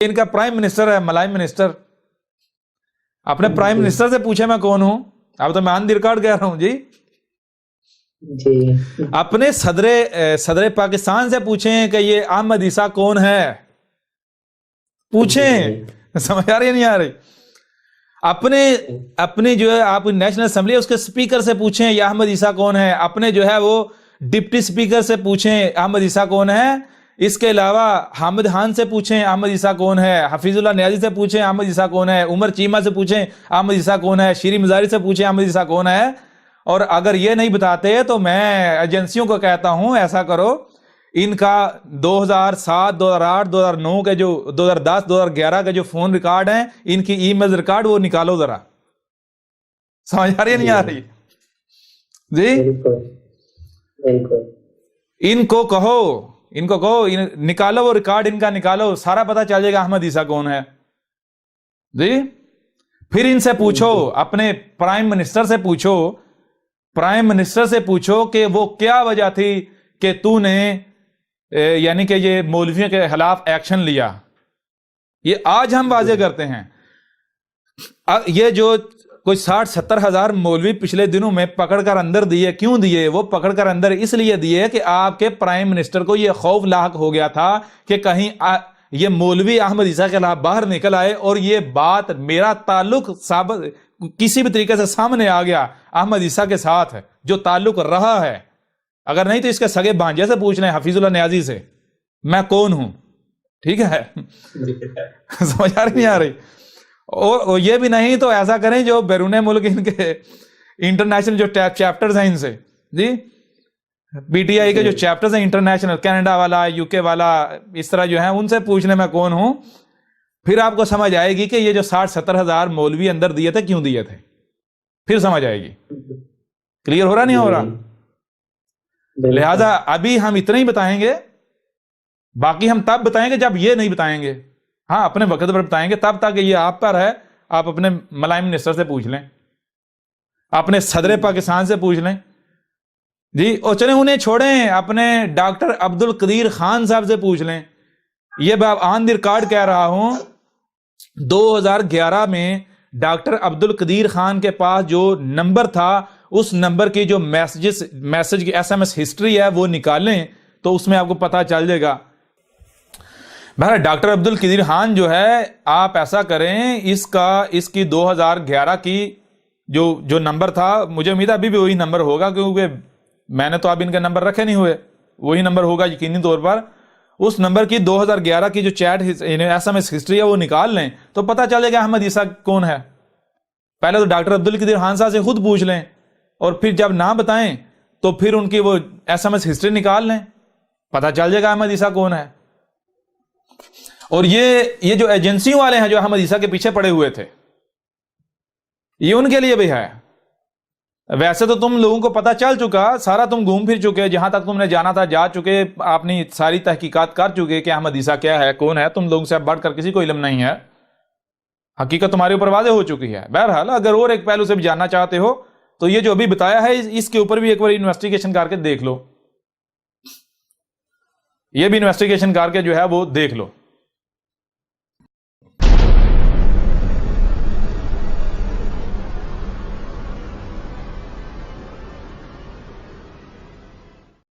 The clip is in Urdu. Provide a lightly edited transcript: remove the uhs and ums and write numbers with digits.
ان کا پرائم منسٹر ہے ملائم منسٹر. اپنے پرائم منسٹر سے پوچھے میں کون ہوں. اب تو میں آن دی ریکارڈ کہہ رہا ہوں جی. اپنے صدر پاکستان سے پوچھیں کہ یہ احمد عیسیٰ کون ہے, پوچھیں. سمجھ آ رہی ہے نہیں آ رہی؟ اپنے جو ہے آپ نیشنل اسمبلی اس کے سپیکر سے پوچھیں یہ احمد عیسیٰ کون ہے. اپنے جو ہے وہ ڈپٹی سپیکر سے پوچھیں احمد عیسیٰ کون ہے. اس کے علاوہ حامد خان سے پوچھیں احمد عیسیٰ کون ہے. حفیظ اللہ نیازی سے پوچھیں احمد عیسیٰ کون ہے. عمر چیمہ سے پوچھیں احمد عیسیٰ کون ہے. شیریں مزاری سے پوچھیں احمد عیسیٰ کون ہے. اور اگر یہ نہیں بتاتے تو میں ایجنسیوں کو کہتا ہوں ایسا کرو, ان کا 2007 2008 2009 کے جو 2010 2011 کے جو فون ریکارڈ ہیں, ان کی ای میل ریکارڈ, وہ نکالو ذرا. سمجھ آ رہی ہے نہیں آ رہی جی؟ ان کو کہو نکالو وہ ریکارڈ, ان کا نکالو, سارا پتہ چل جائے گا احمد عیسیٰ کون ہے جی. پھر ان سے پوچھو, اپنے پرائم منسٹر سے پوچھو کہ وہ کیا وجہ تھی کہ تو نے یعنی کہ یہ مولویوں کے خلاف ایکشن لیا. یہ آج ہم واضح کرتے ہیں. یہ جو کوئی 60-70 ہزار مولوی پچھلے دنوں میں پکڑ کر اندر دیے, کیوں دیے؟ وہ پکڑ کر اندر اس لیے دیے کہ آپ کے پرائم منسٹر کو یہ خوف لاحق ہو گیا تھا کہ کہیں یہ مولوی احمد عیسیٰ کے خلاف باہر نکل آئے اور یہ بات میرا تعلق کسی بھی طریقے سے سامنے آ گیا احمد عیسیٰ کے ساتھ جو تعلق رہا ہے. اگر نہیں تو اس کے سگے بانجے سے پوچھ لیں, حفیظ اللہ نیازی سے, میں کون ہوں. ٹھیک ہے, سمجھ آ رہی نہیں آ رہی؟ اور یہ بھی نہیں تو ایسا کریں جو بیرون ملک ان کے انٹرنیشنل جو چیپٹرز ہیں ان سے جی, پی ٹی آئی کے جو چیپٹرز ہیں انٹرنیشنل, کینیڈا والا, یو کے والا, اس طرح جو ہیں, ان سے پوچھ لیں میں کون ہوں. پھر آپ کو سمجھ آئے گی کہ یہ جو 60-70 ہزار مولوی اندر دیے تھے کیوں دیے تھے, پھر سمجھ آئے گی. کلیئر ہو رہا نہیں ہو رہا؟ لہذا ابھی ہم اتنا ہی بتائیں گے, باقی ہم تب بتائیں گے جب یہ نہیں بتائیں گے. ہاں اپنے وقت پر بتائیں گے, تب تک یہ آپ پر ہے. آپ اپنے ملائم منسٹر سے پوچھ لیں, اپنے صدر پاکستان سے پوچھ لیں جی. اور چلیں انہیں چھوڑیں, اپنے ڈاکٹر عبد القدیر خان صاحب سے پوچھ لیں. یہ میں آن دی ریکارڈ کہہ رہا ہوں, 2011 میں ڈاکٹر عبد القدیر خان کے پاس جو نمبر تھا, اس نمبر کی جو میسج کی SMS ہسٹری ہے وہ نکالیں تو اس میں آپ کو پتہ چل جائے گا. بہرحال ڈاکٹر عبد القدیر خان جو ہے, آپ ایسا کریں, اس کی 2011 کی جو نمبر تھا, مجھے امید ہے ابھی بھی وہی نمبر ہوگا کیونکہ میں نے تو اب ان کے نمبر رکھے نہیں ہوئے, وہی نمبر ہوگا یقینی طور پر. اس نمبر کی 2011 کی جو چیٹ SMS ہسٹری ہے وہ نکال لیں تو پتہ چلے گا احمد عیسیٰ کون ہے. پہلے تو ڈاکٹر عبد القدیر خان صاحب سے خود پوچھ لیں, اور پھر جب نہ بتائیں تو پھر ان کی وہ SMS ہسٹری نکال لیں, پتہ چل جائے گا احمد عیسیٰ کون ہے. اور یہ جو ایجنسیوں والے ہیں جو احمد عیسیٰ کے پیچھے پڑے ہوئے تھے, یہ ان کے لیے بھی ہے. ویسے تو تم لوگوں کو پتہ چل چکا, سارا تم گھوم پھر چکے, جہاں تک تم نے جانا تھا جا چکے, آپ نے ساری تحقیقات کر چکے کہ احمد عیسیٰ کیا ہے, کون ہے. تم لوگوں سے بڑھ کر کسی کو علم نہیں ہے, حقیقت تمہارے اوپر واضح ہو چکی ہے. بہرحال اگر اور ایک پہلو سے بھی جاننا چاہتے ہو تو یہ جو ابھی بتایا ہے اس کے اوپر بھی ایک بار انویسٹیگیشن کر کے دیکھ لو, یہ بھی انویسٹیگیشن کر کے جو ہے وہ دیکھ لو.